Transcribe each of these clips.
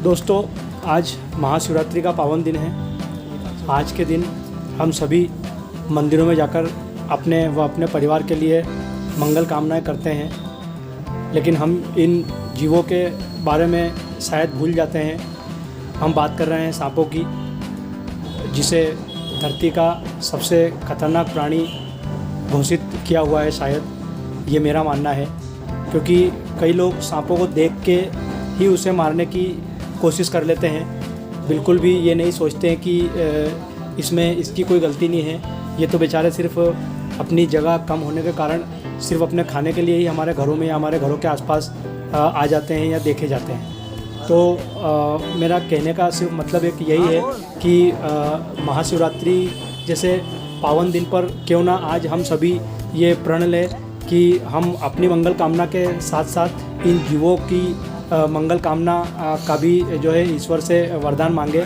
दोस्तों, आज महाशिवरात्रि का पावन दिन है। आज के दिन हम सभी मंदिरों में जाकर अपने व अपने परिवार के लिए मंगल कामनाएं करते हैं, लेकिन हम इन जीवों के बारे में शायद भूल जाते हैं। हम बात कर रहे हैं सांपों की, जिसे धरती का सबसे खतरनाक प्राणी घोषित किया हुआ है, शायद ये मेरा मानना है, क्योंकि कई लोग सांपों को देख के ही उसे मारने की कोशिश कर लेते हैं। बिल्कुल भी ये नहीं सोचते हैं कि इसमें इसकी कोई गलती नहीं है। ये तो बेचारे सिर्फ अपनी जगह कम होने के कारण सिर्फ अपने खाने के लिए ही हमारे घरों में या हमारे घरों के आसपास आ जाते हैं या देखे जाते हैं। तो मेरा कहने का सिर्फ मतलब एक यही है कि महाशिवरात्रि जैसे पावन दिन पर क्यों ना आज हम सभी ये प्रण लें कि हम अपनी मंगल कामना के साथ साथ इन जीवों की मंगल कामना का भी जो है ईश्वर से वरदान मांगे,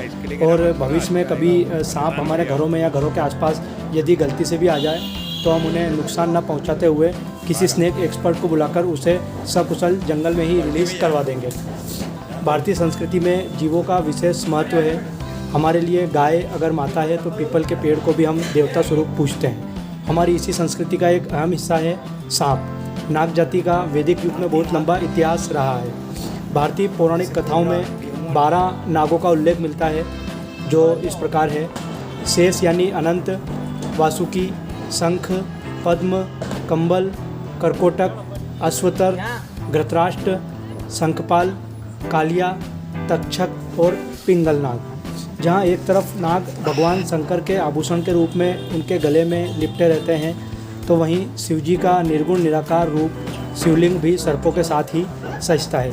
और भविष्य में कभी सांप हमारे घरों में या घरों के आसपास यदि गलती से भी आ जाए तो हम उन्हें नुकसान न पहुंचाते हुए किसी स्नेक एक्सपर्ट को बुलाकर उसे सकुशल जंगल में ही रिलीज़ करवा देंगे। भारतीय संस्कृति में जीवों का विशेष महत्व है। हमारे लिए गाय अगर माता है तो पीपल के पेड़ को भी हम देवता स्वरूप पूजते हैं। हमारी इसी संस्कृति का एक अहम हिस्सा है सांप। नाग जाति का वैदिक युग में बहुत लंबा इतिहास रहा है। भारतीय पौराणिक कथाओं में 12 नागों का उल्लेख मिलता है, जो इस प्रकार है: शेष यानी अनंत, वासुकी, शंख, पद्म, कंबल, करकोटक, अश्वतर, घृतराष्ट्र, शंखपाल, कालिया, तक्षक और पिंगल नाग। जहाँ एक तरफ नाग भगवान शंकर के आभूषण के रूप में उनके गले में लिपटे रहते हैं, तो वहीं शिवजी का निर्गुण निराकार रूप शिवलिंग भी सर्पों के साथ ही सजता है।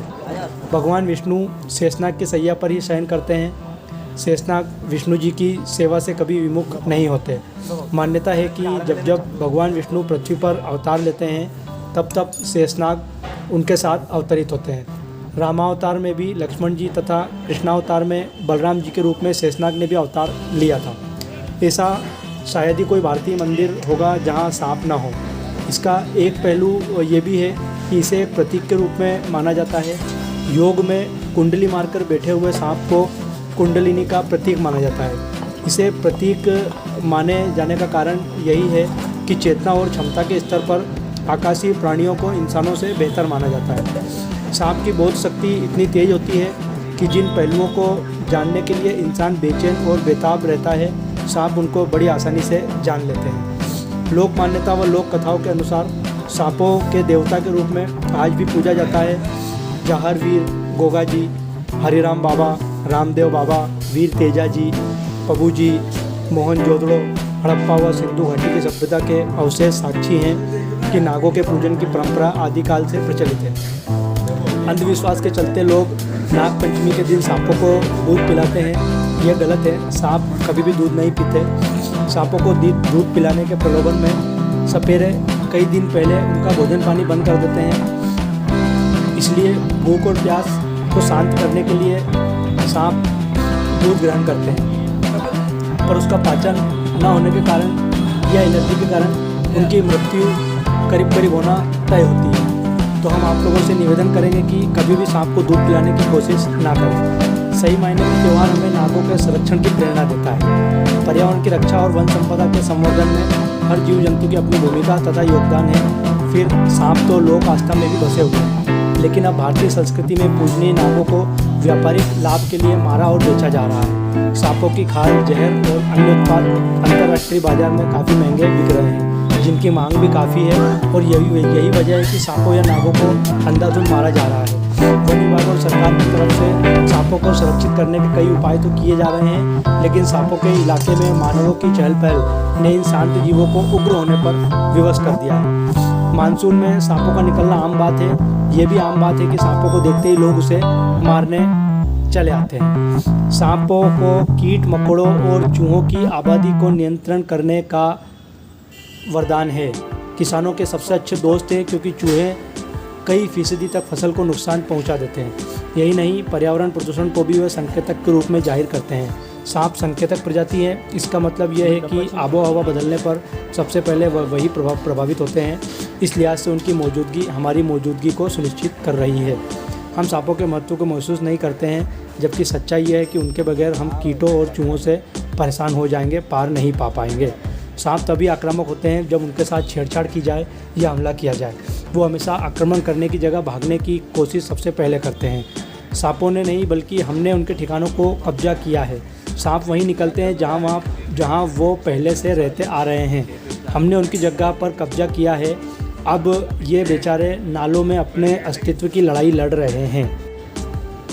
भगवान विष्णु शेषनाग की सैया पर ही शयन करते हैं। शेषनाग विष्णु जी की सेवा से कभी विमुख नहीं होते। मान्यता है कि जब जब भगवान विष्णु पृथ्वी पर अवतार लेते हैं तब तब शेषनाग उनके साथ अवतरित होते हैं। रामावतार में भी लक्ष्मण जी तथा कृष्णावतार में बलराम जी के रूप में शेषनाग ने भी अवतार लिया था। ऐसा शायद ही कोई भारतीय मंदिर होगा जहां सांप ना हो। इसका एक पहलू ये भी है कि इसे एक प्रतीक के रूप में माना जाता है। योग में कुंडली मारकर बैठे हुए सांप को कुंडलिनी का प्रतीक माना जाता है। इसे प्रतीक माने जाने का कारण यही है कि चेतना और क्षमता के स्तर पर आकाशीय प्राणियों को इंसानों से बेहतर माना जाता है। सांप की बोध शक्ति इतनी तेज होती है कि जिन पहलुओं को जानने के लिए इंसान बेचैन और बेताब रहता है, सांप उनको बड़ी आसानी से जान लेते हैं। लोक मान्यता व लोक कथाओं के अनुसार सांपों के देवता के रूप में आज भी पूजा जाता है। जहारवीर गोगा जी, हरिराम बाबा, रामदेव बाबा, वीर तेजा जी, पबू जी, मोहनजोदड़ो, हड़प्पा व सिंधु घाटी की सभ्यता के अवशेष साक्षी हैं कि नागों के पूजन की परंपरा आदिकाल से प्रचलित है। अंधविश्वास के चलते लोग नाग पंचमी के दिन सांपों को दूध पिलाते हैं। यह गलत है। सांप कभी भी दूध नहीं पीते। सांपों को दूध पिलाने के प्रलोभन में सपेरे कई दिन पहले उनका भोजन पानी बंद कर देते हैं। इसलिए भूख और प्यास को शांत करने के लिए सांप दूध ग्रहण करते हैं, पर उसका पाचन न होने के कारण या एलर्जी के कारण उनकी मृत्यु करीब करीब होना तय होती है। तो हम आप लोगों से निवेदन करेंगे कि कभी भी सांप को दूध पिलाने की कोशिश ना करें। सही मायने में त्यौहार हमें नागों के संरक्षण की प्रेरणा देता है। पर्यावरण की रक्षा और वन संपदा के संवर्धन में हर जीव जंतु की अपनी भूमिका तथा योगदान है। फिर सांप तो लोक आस्था में भी बसे हुए हैं, लेकिन अब भारतीय संस्कृति में पूजनीय नागों को व्यापारिक लाभ के लिए मारा और बेचा जा रहा है। सांपों की खाल, जहर और अन्य उत्पाद अंतर्राष्ट्रीय बाजार में काफ़ी महंगे बिक रहे हैं, जिनकी मांग भी काफ़ी है। और यही वजह है कि सांपों या नागों को अंधाधुंध मारा जा रहा है। वन विभाग और सरकार की तरफ से सांपों को सुरक्षित करने के कई उपाय तो किए जा रहे हैं, लेकिन सांपों के इलाके में मानवों की चहल पहल ने इन शांत जीवों को उग्र होने पर विवश कर दिया है। मानसून में सांपों का निकलना आम बात है। ये भी आम बात है कि सांपों को देखते ही लोग उसे मारने चले आते हैं। सांपों को कीट मकोड़ों और चूहों की आबादी को नियंत्रण करने का वरदान है। किसानों के सबसे अच्छे दोस्त हैं, क्योंकि चूहे कई फीसदी तक फसल को नुकसान पहुंचा देते हैं। यही नहीं, पर्यावरण प्रदूषण को भी वे संकेतक के रूप में जाहिर करते हैं। सांप संकेतक प्रजाति है। इसका मतलब यह है कि आबो हवा बदलने पर सबसे पहले वही प्रभावित होते हैं। इस लिहाज से उनकी मौजूदगी हमारी मौजूदगी को सुनिश्चित कर रही है। हम सांपों के महत्व को महसूस नहीं करते हैं, जबकि सच्चाई यह है कि उनके बगैर हम कीटों और चूहों से परेशान हो जाएंगे, पार नहीं पा पाएंगे। सांप तभी आक्रामक होते हैं जब उनके साथ छेड़छाड़ की जाए या हमला किया जाए। वो हमेशा आक्रमण करने की जगह भागने की कोशिश सबसे पहले करते हैं। सांपों ने नहीं बल्कि हमने उनके ठिकानों को कब्जा किया है। सांप वहीं निकलते हैं जहाँ वो पहले से रहते आ रहे हैं। हमने उनकी जगह पर कब्जा किया है। अब ये बेचारे नालों में अपने अस्तित्व की लड़ाई लड़ रहे हैं।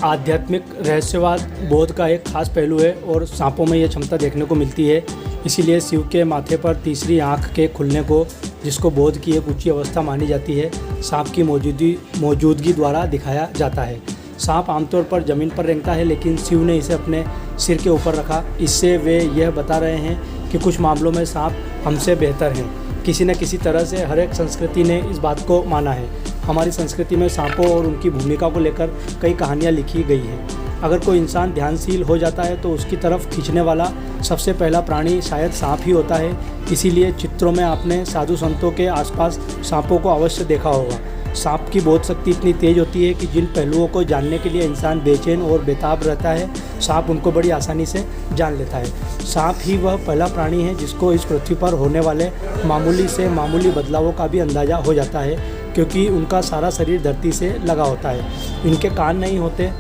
आध्यात्मिक रहस्यवाद बोध का एक खास पहलू है और सांपों में यह क्षमता देखने को मिलती है। इसीलिए शिव के माथे पर तीसरी आँख के खुलने को, जिसको बोध की एक ऊंची अवस्था मानी जाती है, सांप की मौजूदगी द्वारा दिखाया जाता है। सांप आमतौर पर ज़मीन पर रेंगता है, लेकिन शिव ने इसे अपने सिर के ऊपर रखा। इससे वे यह बता रहे हैं कि कुछ मामलों में सांप हमसे बेहतर हैं। किसी न किसी तरह से हर एक संस्कृति ने इस बात को माना है। हमारी संस्कृति में सांपों और उनकी भूमिका को लेकर कई कहानियाँ लिखी गई हैं। अगर कोई इंसान ध्यानशील हो जाता है तो उसकी तरफ खींचने वाला सबसे पहला प्राणी शायद सांप ही होता है। इसीलिए चित्रों में आपने साधु संतों के आसपास सांपों को अवश्य देखा होगा। सांप की बोध शक्ति इतनी तेज होती है कि जिन पहलुओं को जानने के लिए इंसान बेचैन और बेताब रहता है, सांप उनको बड़ी आसानी से जान लेता है। सांप ही वह पहला प्राणी है जिसको इस पृथ्वी पर होने वाले मामूली से मामूली बदलावों का भी अंदाज़ा हो जाता है, क्योंकि उनका सारा शरीर धरती से लगा होता है। इनके कान नहीं होते,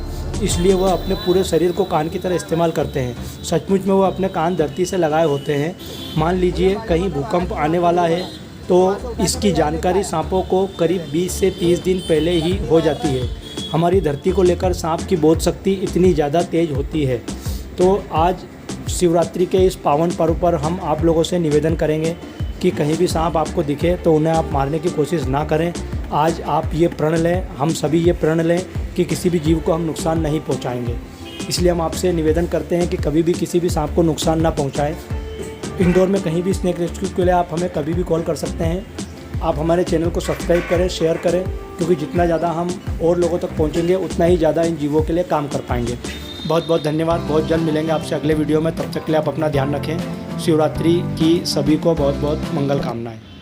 इसलिए वह अपने पूरे शरीर को कान की तरह इस्तेमाल करते हैं। सचमुच में वह अपने कान धरती से लगाए होते हैं। मान लीजिए कहीं भूकंप आने वाला है तो इसकी जानकारी सांपों को करीब 20 से 30 दिन पहले ही हो जाती है। हमारी धरती को लेकर सांप की बोध शक्ति इतनी ज़्यादा तेज होती है। तो आज शिवरात्रि के इस पावन पर्व पर हम आप लोगों से निवेदन करेंगे कि कहीं भी सांप आपको दिखे तो उन्हें आप मारने की कोशिश ना करें। आज आप ये प्रण लें, हम सभी ये प्रण लें कि किसी भी जीव को हम नुकसान नहीं पहुंचाएंगे। इसलिए हम आपसे निवेदन करते हैं कि कभी भी किसी भी सांप को नुकसान ना पहुंचाएं। इंदौर में कहीं भी स्नेक रेस्क्यू के लिए आप हमें कभी भी कॉल कर सकते हैं। आप हमारे चैनल को सब्सक्राइब करें, शेयर करें, क्योंकि जितना ज़्यादा हम और लोगों तक पहुंचेंगे उतना ही ज़्यादा इन जीवों के लिए काम कर पाएंगे। बहुत बहुत धन्यवाद। बहुत जल्द मिलेंगे आपसे अगले वीडियो में। तब तक के लिए आप अपना ध्यान रखें। शिवरात्रि की सभी को बहुत बहुत मंगल कामनाएं।